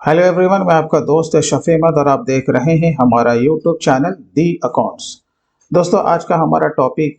Hello everyone, मैं आपका दोस्त शफी अहमद और आप देख रहे हैं हमारा यूट्यूब चैनल दी अकाउंट्स। दोस्तों, आज का हमारा टॉपिक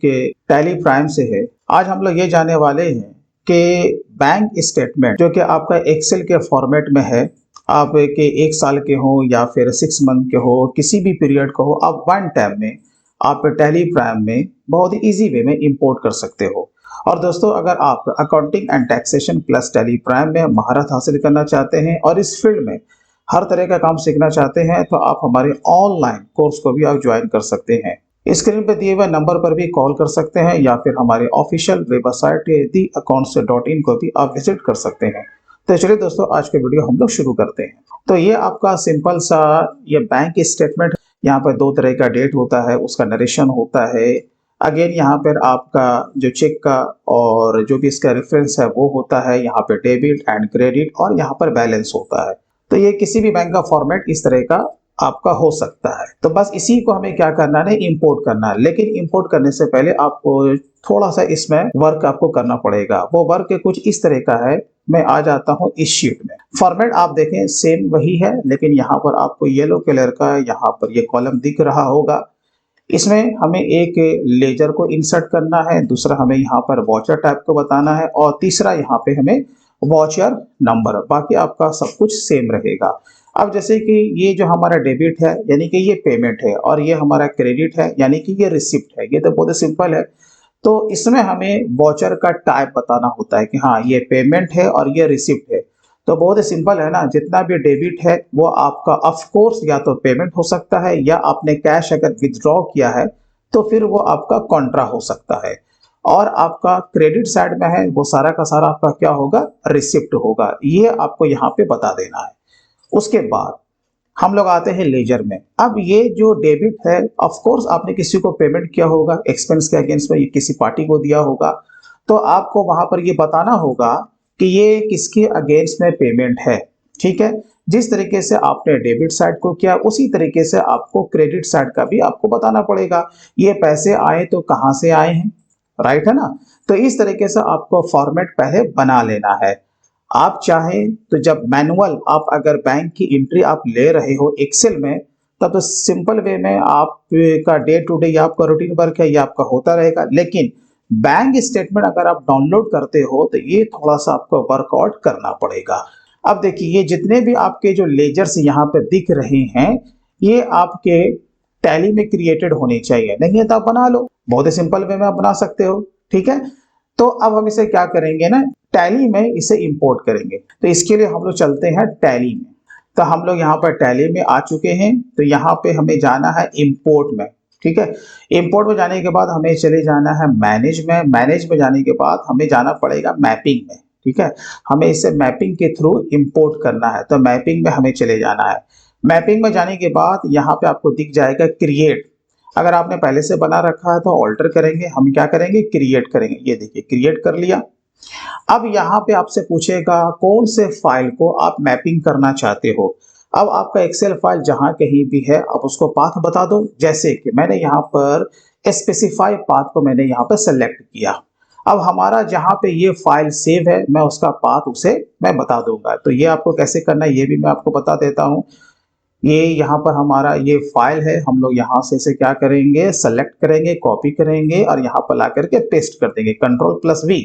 टैली प्राइम से है। आज हम लोग ये जानने वाले हैं कि बैंक स्टेटमेंट जो कि आपका एक्सेल के फॉर्मेट में है, आप के 1 साल के हो या फिर 6 मंथ के हो, किसी भी पीरियड को हो, आप वन टाइम में आप टैली प्राइम में बहुत ही ईजी वे में इंपोर्ट कर सकते हो। और दोस्तों, अगर आप accounting and taxation plus tally prime में महारत हासिल करना चाहते हैं और इस फील्ड में हर तरह का काम सीखना चाहते हैं तो आप हमारे ऑनलाइन कोर्स को भी आप ज्वाइन कर सकते हैं। स्क्रीन पर दिए हुए नंबर पर भी कॉल कर सकते हैं या फिर हमारे ऑफिशियल वेबसाइट theaccounts.in को भी आप विजिट कर सकते हैं। तो चलिए दोस्तों, आज के वीडियो हम लोग शुरू करते हैं। तो ये आपका सिंपल सा ये बैंक स्टेटमेंट, यहाँ पर 2 तरह का डेट होता है, उसका नरेशन होता है। अगेन यहाँ पर आपका जो चेक का और जो भी इसका रेफरेंस है वो होता है, यहाँ पे डेबिट एंड क्रेडिट और यहाँ पर बैलेंस होता है। तो ये किसी भी बैंक का फॉर्मेट इस तरह का आपका हो सकता है। तो बस इसी को हमें क्या करना है, इंपोर्ट करना है। लेकिन इंपोर्ट करने से पहले आपको थोड़ा सा इसमें वर्क आपको करना पड़ेगा। वो वर्क कुछ इस तरह का है। मैं आ जाता हूँ इस शीट में। फॉर्मेट आप देखें सेम वही है, लेकिन यहाँ पर आपको येलो कलर का यहाँ पर ये कॉलम दिख रहा होगा। इसमें हमें एक लेजर को इंसर्ट करना है, दूसरा हमें यहाँ पर वॉचर टाइप को बताना है और तीसरा यहाँ पे हमें वॉचर नंबर। बाकी आपका सब कुछ सेम रहेगा। अब जैसे कि ये जो हमारा डेबिट है यानी कि ये पेमेंट है और ये हमारा क्रेडिट है यानी कि ये रिसिप्ट है। ये तो बहुत सिंपल है। तो इसमें हमें वॉचर का टाइप बताना होता है कि हाँ ये पेमेंट है और ये रिसिप्ट है। तो बहुत सिंपल है ना। जितना भी डेबिट है वो आपका ऑफ कोर्स या तो पेमेंट हो सकता है या आपने कैश अगर विथड्रॉ किया है तो फिर वो आपका कॉन्ट्रा हो सकता है। और आपका क्रेडिट साइड में है वो सारा का सारा आपका क्या होगा, रिसिप्ट होगा। ये आपको यहाँ पे बता देना है। उसके बाद हम लोग आते हैं लेजर में। अब ये जो डेबिट है, ऑफ कोर्स आपने किसी को पेमेंट किया होगा, एक्सपेंस के अगेंस्ट में ये किसी पार्टी को दिया होगा, तो आपको वहां पर ये बताना होगा कि ये किसके अगेंस्ट में पेमेंट है। ठीक है। जिस तरीके से आपने डेबिट साइड को किया उसी तरीके से आपको क्रेडिट साइड का भी आपको बताना पड़ेगा। ये पैसे आए तो कहां से आए हैं, राइट है ना। तो इस तरीके से आपको फॉर्मेट पहले बना लेना है। आप चाहें तो जब मैनुअल आप अगर बैंक की एंट्री आप ले रहे हो एक्सेल में, तब तो सिंपल वे में आपका डे टू डे आपका रूटीन वर्क है ये आपका होता रहेगा। लेकिन बैंक स्टेटमेंट अगर आप डाउनलोड करते हो तो ये थोड़ा सा आपको वर्कआउट करना पड़ेगा। अब देखिए, ये जितने भी आपके जो लेजर्स यहाँ पे दिख रहे हैं ये आपके टैली में क्रिएटेड होने चाहिए। नहीं है तो आप बना लो, बहुत ही सिंपल वे में आप बना सकते हो। ठीक है। तो अब हम इसे क्या करेंगे ना, टैली में इसे इंपोर्ट करेंगे। तो इसके लिए हम लोग चलते हैं टैली में। तो हम लोग यहाँ पर टैली में आ चुके हैं। तो यहाँ पे हमें जाना है इंपोर्ट में। ठीक है। इंपोर्ट में जाने के बाद हमें चले जाना है मैनेज में। मैनेज में जाने के बाद हमें जाना पड़ेगा मैपिंग में। ठीक है। हमें इसे मैपिंग के थ्रू इंपोर्ट करना है, तो मैपिंग में हमें चले जाना है। मैपिंग में जाने के बाद यहाँ पे आपको दिख जाएगा क्रिएट। अगर आपने पहले से बना रखा है तो ऑल्टर करेंगे, हम क्या करेंगे, क्रिएट करेंगे। ये देखिए क्रिएट कर लिया। अब यहाँ पे आपसे पूछेगा कौन से फाइल को आप मैपिंग करना चाहते हो। अब आपका एक्सेल फाइल जहां कहीं भी है आप उसको पाथ बता दो। जैसे कि मैंने यहाँ पर स्पेसिफाई पाथ को मैंने यहाँ पर सेलेक्ट किया। अब हमारा जहां पे ये फाइल सेव है मैं उसका पाथ उसे मैं बता दूंगा। तो ये आपको कैसे करना है ये भी मैं आपको बता देता हूँ। ये यहाँ पर हमारा ये फाइल है, हम लोग यहाँ से इसे क्या करेंगे, सेलेक्ट करेंगे, कॉपी करेंगे और यहाँ पर ला करके पेस्ट कर देंगे, Ctrl+V।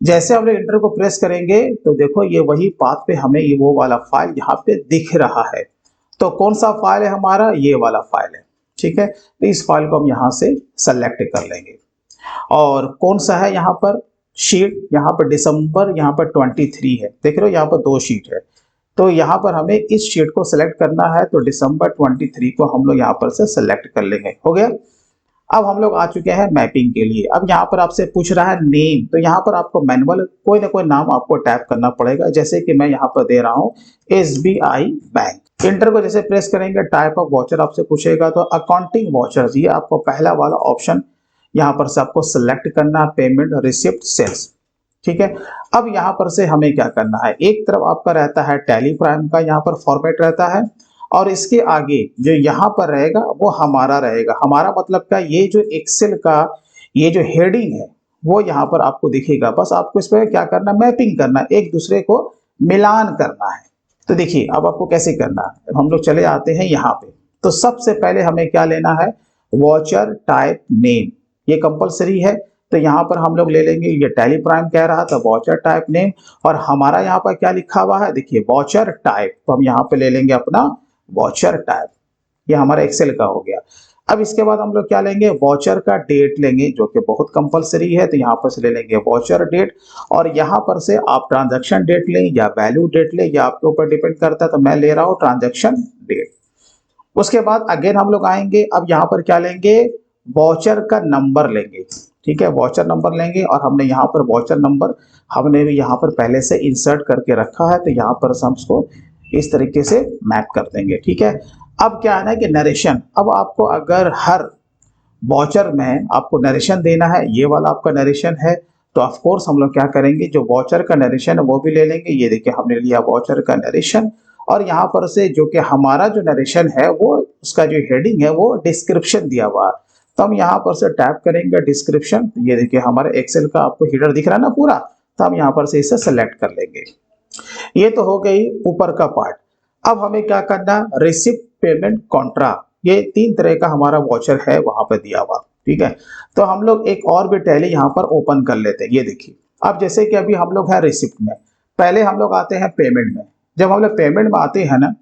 जैसे हम लोग इंटर को प्रेस करेंगे तो देखो ये वही पाथ पे हमें ये वो वाला फाइल यहाँ पे दिख रहा है। तो कौन सा फाइल है हमारा, ये वाला फाइल है। ठीक है। तो इस फाइल को हम यहाँ से सेलेक्ट कर लेंगे। और कौन सा है यहाँ पर शीट, यहाँ पर दिसंबर यहाँ पर 23 है। देख रहे हो यहाँ पर 2 शीट है। तो यहाँ पर हमें इस शीट को सिलेक्ट करना है। तो दिसंबर 23 को हम लोग यहाँ पर से सिलेक्ट कर लेंगे। हो गया। अब हम लोग आ चुके हैं मैपिंग के लिए। अब यहाँ पर आपसे पूछ रहा है नेम, तो यहाँ पर आपको मैनुअल कोई ना कोई नाम आपको टाइप करना पड़ेगा। जैसे कि मैं यहाँ पर दे रहा हूँ SBI बैंक। इंटर को जैसे प्रेस करेंगे टाइप ऑफ वॉचर आपसे पूछेगा, तो अकाउंटिंग वॉचर्स ये आपको पहला वाला ऑप्शन यहाँ पर से आपको सिलेक्ट करना, पेमेंट, रिसिप्ट, सेल्स। ठीक है। अब यहाँ पर से हमें क्या करना है, एक तरफ आपका रहता है टैली प्राइम का यहाँ पर फॉर्मेट रहता है और इसके आगे जो यहाँ पर रहेगा वो हमारा रहेगा। हमारा मतलब क्या, ये जो एक्सेल का ये जो हेडिंग है वो यहाँ पर आपको दिखेगा। बस आपको इस पर क्या करना, मैपिंग करना, एक दूसरे को मिलान करना है। तो देखिए अब आपको कैसे करना है, हम लोग चले आते हैं यहाँ पे। तो सबसे पहले हमें क्या लेना है, वॉचर टाइप नेम, ये कंपलसरी है। तो यहाँ पर हम लोग ले लेंगे, ये टैली प्राइम कह रहा था वॉचर टाइप नेम, और हमारा यहाँ पर क्या लिखा हुआ है, देखिए वॉचर टाइप, तो हम यहाँ पे ले लेंगे अपना वॉचर टाइप, ये हमारा एक्सेल का हो गया। अब इसके बाद हम लोग क्या लेंगे, वॉचर का डेट लेंगे, जो कि बहुत कंपलसरी है। तो यहाँ पर से ले लेंगे वॉचर डेट, और यहाँ पर से आप ट्रांजैक्शन डेट लें या वैल्यू डेट लें, या आपके ऊपर डिपेंड करता है। तो मैं ले रहा हूँ ट्रांजैक्शन डेट। उसके बाद अगेन हम लोग आएंगे, अब यहाँ पर क्या लेंगे, वॉचर का नंबर लेंगे, ठीक है, वॉचर नंबर लेंगे, और हमने यहाँ पर वॉचर नंबर हमने भी यहाँ पर पहले से इंसर्ट करके रखा है। तो यहाँ पर हम उसको इस तरीके से मैप कर देंगे, ठीक है। अब क्या है ना कि नरेशन, अब आपको अगर हर वॉचर में आपको नरेशन देना है, ये वाला आपका नरेशन है, तो ऑफ कोर्स हम लोग क्या करेंगे, जो वॉचर का नरेशन है वो भी ले लेंगे। ये देखिए हमने लिया वॉचर का नरेशन, और यहाँ पर से जो कि हमारा जो नरेशन है वो उसका जो हेडिंग है वो डिस्क्रिप्शन दिया हुआ है। तो हम यहाँ पर से टैप करेंगे डिस्क्रिप्शन, ये देखिए हमारे एक्सेल का आपको हेडर दिख रहा है ना पूरा, तो हम यहाँ पर से इसे सेलेक्ट कर लेंगे। ये तो हो गई ऊपर का पार्ट। अब हमें क्या करना, रिसिप्ट पेमेंट कॉन्ट्रा, ये 3 तरह का हमारा वॉचर है वहां पर दिया हुआ, ठीक है। तो हम लोग एक और भी टैली यहाँ पर ओपन कर लेते हैं। ये देखिए अब जैसे कि अभी हम लोग हैं रिसिप्ट में, पहले हम लोग आते हैं पेमेंट में। जब हम लोग पेमेंट में आते हैं ना,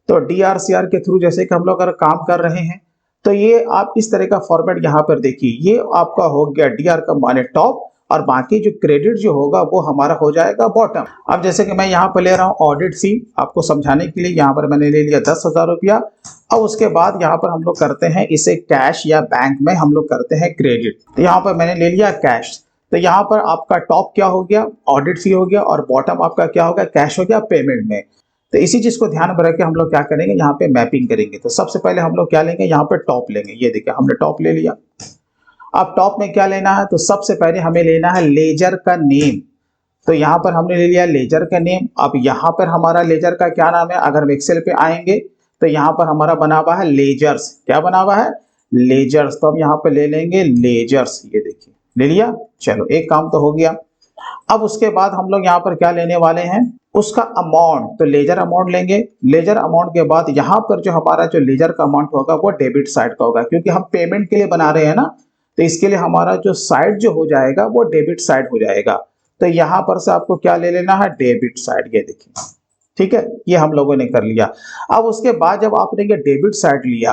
तो DRCR के थ्रू जैसे कि हम लोग अगर काम कर रहे हैं, तो ये आप इस तरह का फॉर्मेट यहाँ पर देखिए, ये आपका हो गया DR का माने टॉप, और बाकी जो क्रेडिट जो होगा वो हमारा हो जाएगा बॉटम। अब जैसे कि मैं यहाँ पर ले रहा हूँ ऑडिट फी, आपको समझाने के लिए यहाँ पर मैंने ले लिया 10,000 रुपया। अब उसके बाद यहाँ पर हम लोग करते हैं इसे कैश या बैंक में हम लोग करते हैं क्रेडिट। तो यहाँ पर मैंने ले लिया कैश, तो यहाँ पर आपका टॉप क्या हो गया, ऑडिट फी हो गया, और बॉटम आपका क्या होगा, कैश हो गया पेमेंट में। तो इसी चीज को ध्यान में रख के हम लोग क्या करेंगे, यहाँ पे मैपिंग करेंगे। तो सबसे पहले हम लोग क्या लेंगे, यहाँ पे टॉप लेंगे, ये देखिए हमने टॉप ले लिया। अब टॉप में क्या लेना है, तो सबसे पहले हमें लेना है लेजर का नेम। तो यहाँ पर हमने ले लिया लेजर का नेम। अब यहाँ पर हमारा लेजर का क्या नाम है, अगर हम एक्सेल पे आएंगे तो यहाँ पर हमारा बना हुआ है लेजर्स, क्या बना हुआ है, लेजर्स। तो हम यहाँ पे ले लेंगे लेजर्स, ये देखिए ले लिया। चलो एक काम तो हो गया। अब उसके बाद हम लोग यहाँ पर क्या लेने वाले हैं, उसका अमाउंट, तो लेजर अमाउंट लेंगे। लेजर अमाउंट के बाद यहाँ पर जो हमारा जो लेजर का अमाउंट होगा वो डेबिट साइड का होगा, क्योंकि हम पेमेंट के लिए बना रहे हैं ना, तो इसके लिए हमारा जो साइड जो हो जाएगा वो डेबिट साइड हो जाएगा। तो यहाँ पर से आपको क्या ले लेना है, डेबिट साइड, ये देखिए, ठीक है, ये हम लोगों ने कर लिया। अब उसके बाद जब आपने ये डेबिट साइड लिया,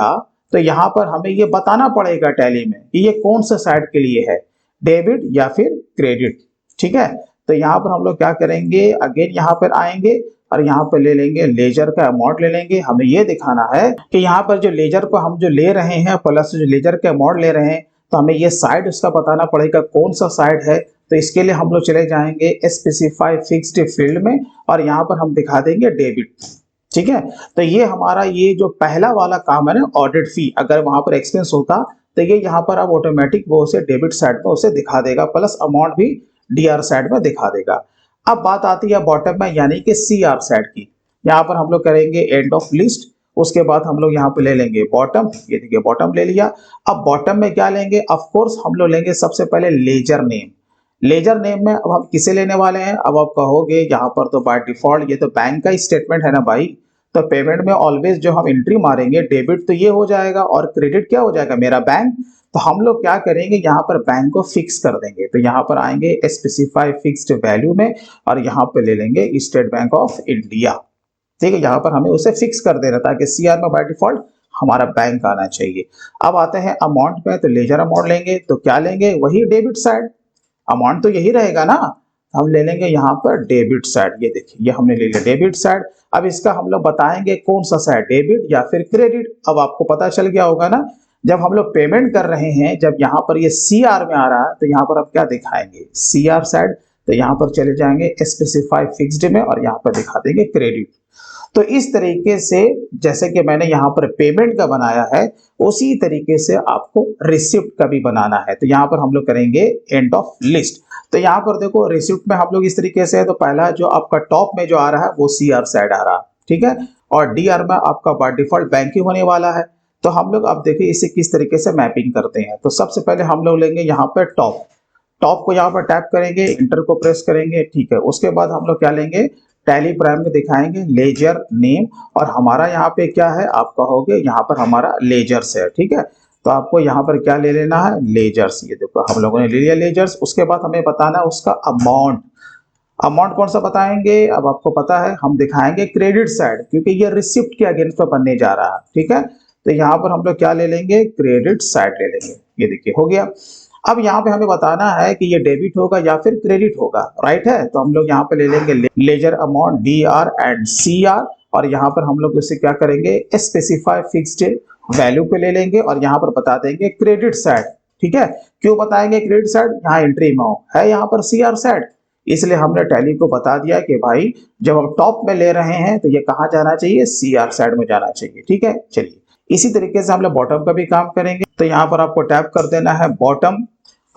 तो यहाँ पर हमें ये बताना पड़ेगा टैली में कि ये कौन सा साइड के लिए है, डेबिट या फिर क्रेडिट, ठीक है। तो यहाँ पर हम लोग क्या करेंगे, अगेन यहाँ पर आएंगे और यहाँ पर ले लेंगे लेजर का अमाउंट ले लेंगे। हमें ये दिखाना है कि यहाँ पर जो लेजर को हम जो ले रहे हैं प्लस जो लेजर का अमाउंट ले रहे हैं, तो हमें ये साइड उसका बताना पड़ेगा कौन सा साइड है। तो इसके लिए हम लोग चले जाएंगे स्पेसिफाई फिक्स्ड फील्ड में, और यहाँ पर हम दिखा देंगे डेबिट, ठीक है। तो ये हमारा ये जो पहला वाला काम है ना ऑडिट फी, अगर वहां पर एक्सपेंस होता तो ये यहाँ पर अब ऑटोमेटिक वो उसे डेबिट साइड में उसे दिखा देगा, प्लस अमाउंट भी DR साइड में दिखा देगा। अब बात आती है बॉटम में यानी कि CR साइड की। यहाँ पर हम लोग करेंगे एंड ऑफ लिस्ट, उसके बाद हम लोग यहाँ पे ले लेंगे बॉटम, ये देखिए बॉटम ले लिया। अब बॉटम में क्या लेंगे, ऑफ कोर्स हम लोग लेंगे सबसे पहले लेजर नेम। लेजर नेम में अब हम किसे लेने वाले हैं, अब आप कहोगे यहाँ पर तो बाय डिफॉल्ट ये तो बैंक का स्टेटमेंट है ना भाई, तो पेमेंट में ऑलवेज जो हम एंट्री मारेंगे डेबिट तो ये हो जाएगा और क्रेडिट क्या हो जाएगा मेरा बैंक। तो हम लोग क्या करेंगे, यहाँ पर बैंक को फिक्स कर देंगे। तो यहाँ पर आएंगे स्पेसिफाई फिक्स्ड वैल्यू में, और यहाँ पे ले लेंगे स्टेट बैंक ऑफ इंडिया, ठीक है। यहाँ पर हमें उसे फिक्स कर देना ताकि CR में बाय डिफॉल्ट हमारा बैंक आना चाहिए। अब आते हैं अमाउंट में, तो लेजर अमाउंट लेंगे, तो क्या लेंगे, वही डेबिट साइड, अमाउंट तो यही रहेगा ना, हम ले लेंगे यहाँ पर डेबिट साइड। ये देखिए ये हमने ले लिया डेबिट साइड। अब इसका हम लोग बताएंगे कौन सा साइड, डेबिट या फिर क्रेडिट। अब आपको पता चल गया होगा ना, जब हम लोग पेमेंट कर रहे हैं, जब यहाँ पर ये CR में आ रहा है, तो यहाँ पर आप क्या दिखाएंगे, CR साइड। तो यहाँ पर चले जाएंगे स्पेसिफाई फिक्स्ड में, और यहाँ पर दिखा देंगे क्रेडिट। तो इस तरीके से जैसे कि मैंने यहाँ पर पेमेंट का बनाया है, उसी तरीके से आपको रिसिप्ट का भी बनाना है। तो यहाँ पर हम लोग करेंगे एंड ऑफ लिस्ट। तो यहाँ पर देखो रिसिप्ट में हम लोग इस तरीके से है, तो पहला जो आपका टॉप में जो आ रहा है वो CR साइड आ रहा है, ठीक है, और DR में आपका बाय डिफॉल्ट बैंक ही होने वाला है। तो हम लोग अब देखिए इसे किस तरीके से मैपिंग करते हैं। तो सबसे पहले हम लोग लेंगे यहाँ पर टॉप, टॉप को यहाँ पर टैप करेंगे, इंटर को प्रेस करेंगे, ठीक है। उसके बाद हम लोग क्या लेंगे, टैली प्राइम में दिखाएंगे लेजर नेम, और हमारा यहाँ पे क्या है आप कहोगे यहाँ पर हमारा लेजर्स है, ठीक है। तो आपको यहाँ पर क्या ले लेना है, लेजर्स। ये देखो हम लोगों ने ले लिया लेजर्स। उसके बाद हमें बताना है उसका अमाउंट। अमाउंट कौन सा बताएंगे, अब आपको पता है हम दिखाएंगे क्रेडिट साइड, क्योंकि ये रिसिप्ट के अगेंस्ट में बनने जा रहा है, ठीक है। तो यहाँ पर हम लोग क्या ले लेंगे, क्रेडिट साइड ले लेंगे। ये देखिए हो गया। अब यहाँ पे हमें बताना है कि ये डेबिट होगा या फिर क्रेडिट होगा, राइट है। तो हम लोग यहाँ पे ले लेंगे ledger amount DR and CR, और यहाँ पर हम लोग इसे क्या करेंगे, स्पेसिफाई फिक्स्ड वैल्यू पे ले लेंगे और यहाँ पर बता देंगे क्रेडिट साइड, ठीक है। क्यों बताएंगे क्रेडिट साइड, यहाँ एंट्री अमाउंट है यहाँ पर CR साइड, इसलिए हमने टैली को बता दिया कि भाई जब हम टॉप में ले रहे हैं तो ये कहाँ जाना चाहिए, CR साइड में जाना चाहिए, ठीक है। चलिए इसी तरीके से हम लोग बॉटम का भी काम करेंगे। तो यहाँ पर आपको टैप कर देना है बॉटम।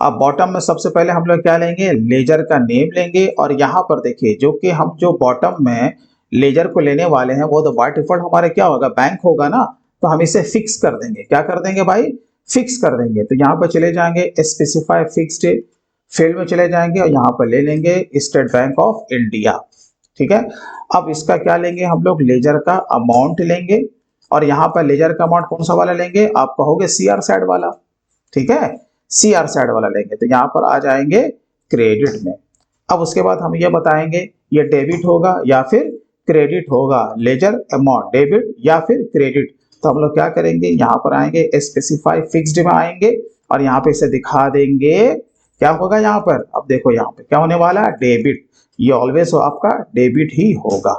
अब बॉटम में सबसे पहले हम लोग क्या लेंगे, लेजर का नेम लेंगे, और यहाँ पर देखिए जो कि हम जो बॉटम में लेजर को लेने वाले हैं वो तो बाय डिफॉल्ट हमारे क्या होगा, बैंक होगा ना। तो हम इसे फिक्स कर देंगे, क्या कर देंगे भाई, फिक्स कर देंगे। तो यहाँ पर चले जाएंगे स्पेसिफाई फिक्स्ड फील्ड में चले जाएंगे और यहाँ पर ले लेंगे स्टेट बैंक ऑफ इंडिया, ठीक है। अब इसका क्या लेंगे हम लोग, लेजर का अमाउंट लेंगे, और यहाँ पर लेजर का अमाउंट कौन सा वाला लेंगे, आप कहोगे CR साइड वाला, ठीक है, CR साइड वाला लेंगे। तो यहाँ पर आ जाएंगे क्रेडिट में। अब उसके बाद हम ये बताएंगे ये डेबिट होगा या फिर क्रेडिट होगा, लेजर अमाउंट डेबिट या फिर क्रेडिट। तो हम लोग क्या करेंगे, यहाँ पर आएंगे स्पेसिफाई फिक्स्ड में आएंगे और यहाँ पे इसे दिखा देंगे क्या होगा यहाँ पर। अब देखो यहाँ पे क्या होने वाला है, डेबिट। ये ऑलवेज आपका डेबिट ही होगा,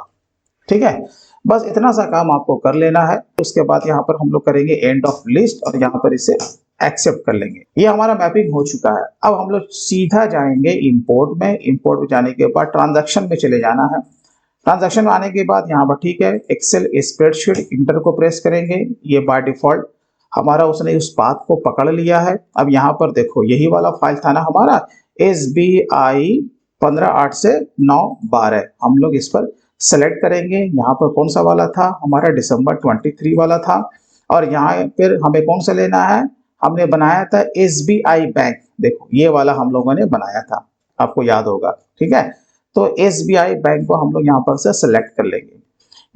ठीक है। बस इतना सा काम आपको कर लेना है। उसके बाद यहाँ पर हम लोग करेंगे एंड ऑफ लिस्ट और यहाँ पर इसे एक्सेप्ट कर लेंगे। ये हमारा मैपिंग हो चुका है। अब हम लोग सीधा जाएंगे इंपोर्ट में। इंपोर्ट में जाने के बाद ट्रांजैक्शन में चले जाना है। ट्रांजैक्शन में आने के बाद यहाँ पर ठीक है, एक्सेल स्प्रेडशीट इंटर को प्रेस करेंगे। ये बाय डिफॉल्ट हमारा उसने उस पाथ को पकड़ लिया है। अब यहाँ पर देखो यही वाला फाइल था ना हमारा SBI 15/8 से 9/12, हम लोग इस पर सेलेक्ट करेंगे। यहाँ पर कौन सा वाला था हमारा, दिसंबर 23 वाला था। और यहाँ फिर हमें कौन सा लेना है, हमने बनाया था SBI बैंक, देखो ये वाला हम लोगों ने बनाया था, आपको याद होगा, ठीक है। तो SBI बैंक को हम लोग यहाँ पर से सेलेक्ट कर लेंगे।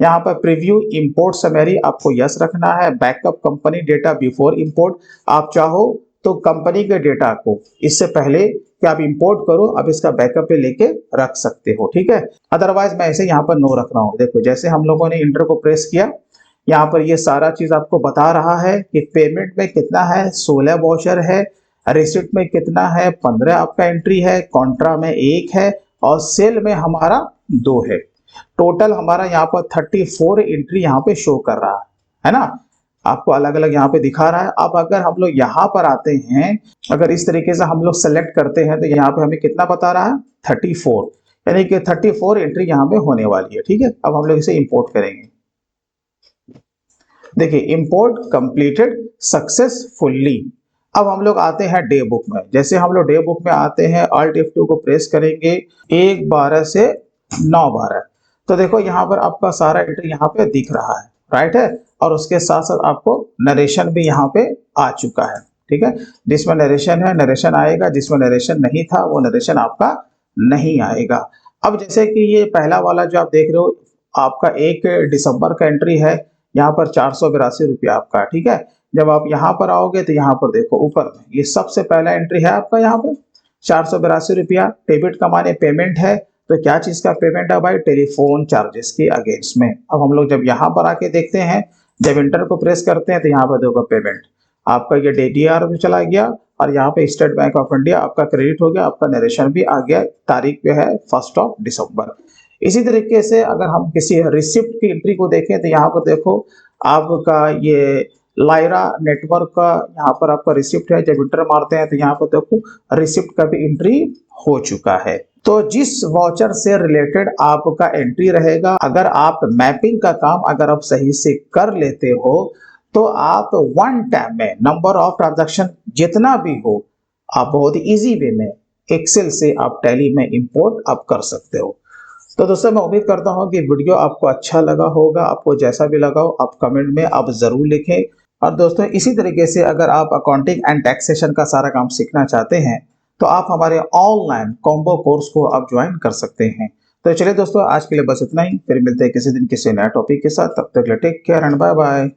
यहाँ पर प्रीव्यू इंपोर्ट समरी आपको यस रखना है। Backup company data before import, आप चाहो तो कंपनी के डेटा को इससे पहले कि आप इंपोर्ट करो अब इसका बैकअप पे लेके रख सकते हो, ठीक है। अदरवाइज मैं ऐसे यहाँ पर नो रख रहा हूँ। देखो जैसे हम लोगों ने इंटर को प्रेस किया, यहाँ पर ये सारा चीज आपको बता रहा है कि पेमेंट में कितना है, 16 वाउचर है, रिसिप्ट में कितना है, 15 आपका एंट्री है, कॉन्ट्रा में 1 है और सेल में हमारा 2 है। टोटल हमारा यहाँ पर 34 एंट्री यहाँ पे शो कर रहा है ना, आपको अलग अलग यहाँ पे दिखा रहा है। अब अगर हम लोग यहाँ पर आते हैं, अगर इस तरीके से हम लोग सेलेक्ट करते हैं तो यहाँ पे हमें कितना बता रहा है, 34, यानी कि 34 एंट्री यहाँ पे होने वाली है, ठीक है। अब हम लोग इसे इंपोर्ट करेंगे। देखिए इंपोर्ट कंप्लीटेड सक्सेसफुली। अब हम लोग आते हैं डे बुक में। जैसे हम लोग डे बुक में आते हैं, Alt F2 को प्रेस करेंगे 1/12 से 9/12। तो देखो यहाँ पर आपका सारा एंट्री यहाँ पे दिख रहा है, राइट है। और उसके साथ साथ आपको नरेशन भी यहाँ पे आ चुका है, ठीक है। जिसमें नरेशन है नरेशन आएगा, जिसमें नरेशन नहीं था वो नरेशन आपका नहीं आएगा। अब जैसे कि ये पहला वाला जो आप देख रहे हो आपका 1 दिसंबर का एंट्री है, यहाँ पर 482 रुपया आपका, ठीक है। जब आप यहाँ पर आओगे तो यहाँ पर देखो ऊपर में ये सबसे पहला एंट्री है आपका, यहाँ पे 482 रुपया डेबिट का माने पेमेंट है। तो क्या चीज का पेमेंट है भाई, टेलीफोन चार्जेस के अगेंस्ट में। अब हम लोग जब यहाँ पर आके देखते हैं, जब इंटर को प्रेस करते हैं तो यहाँ पर देखो पेमेंट आपका ये DDR में चला गया और यहाँ पे स्टेट बैंक ऑफ इंडिया आपका क्रेडिट हो गया, आपका नरेशन भी आ गया, तारीख पे है 1 दिसंबर। इसी तरीके से अगर हम किसी रिसिप्ट की एंट्री को देखें तो यहाँ पर देखो आपका ये लायरा नेटवर्क का यहाँ पर आपका रिसिप्ट है। जब इंटर मारते हैं तो यहाँ पर देखो रिसिप्ट का भी एंट्री हो चुका है। तो जिस वाउचर से रिलेटेड आपका एंट्री रहेगा, अगर आप मैपिंग का काम अगर आप सही से कर लेते हो तो आप वन टाइम में नंबर ऑफ ट्रांजैक्शन जितना भी हो आप बहुत इजी वे में एक्सेल से आप टैली में इंपोर्ट आप कर सकते हो। तो दोस्तों मैं उम्मीद करता हूं कि वीडियो आपको अच्छा लगा होगा। आपको जैसा भी लगा हो आप कमेंट में आप जरूर लिखें। और दोस्तों इसी तरीके से अगर आप अकाउंटिंग एंड टैक्सेशन का सारा काम सीखना चाहते हैं तो आप हमारे ऑनलाइन कॉम्बो कोर्स को आप ज्वाइन कर सकते हैं। तो चलिए दोस्तों, आज के लिए बस इतना ही। फिर मिलते हैं किसी दिन किसी नया टॉपिक के साथ। तब तक take care and bye bye.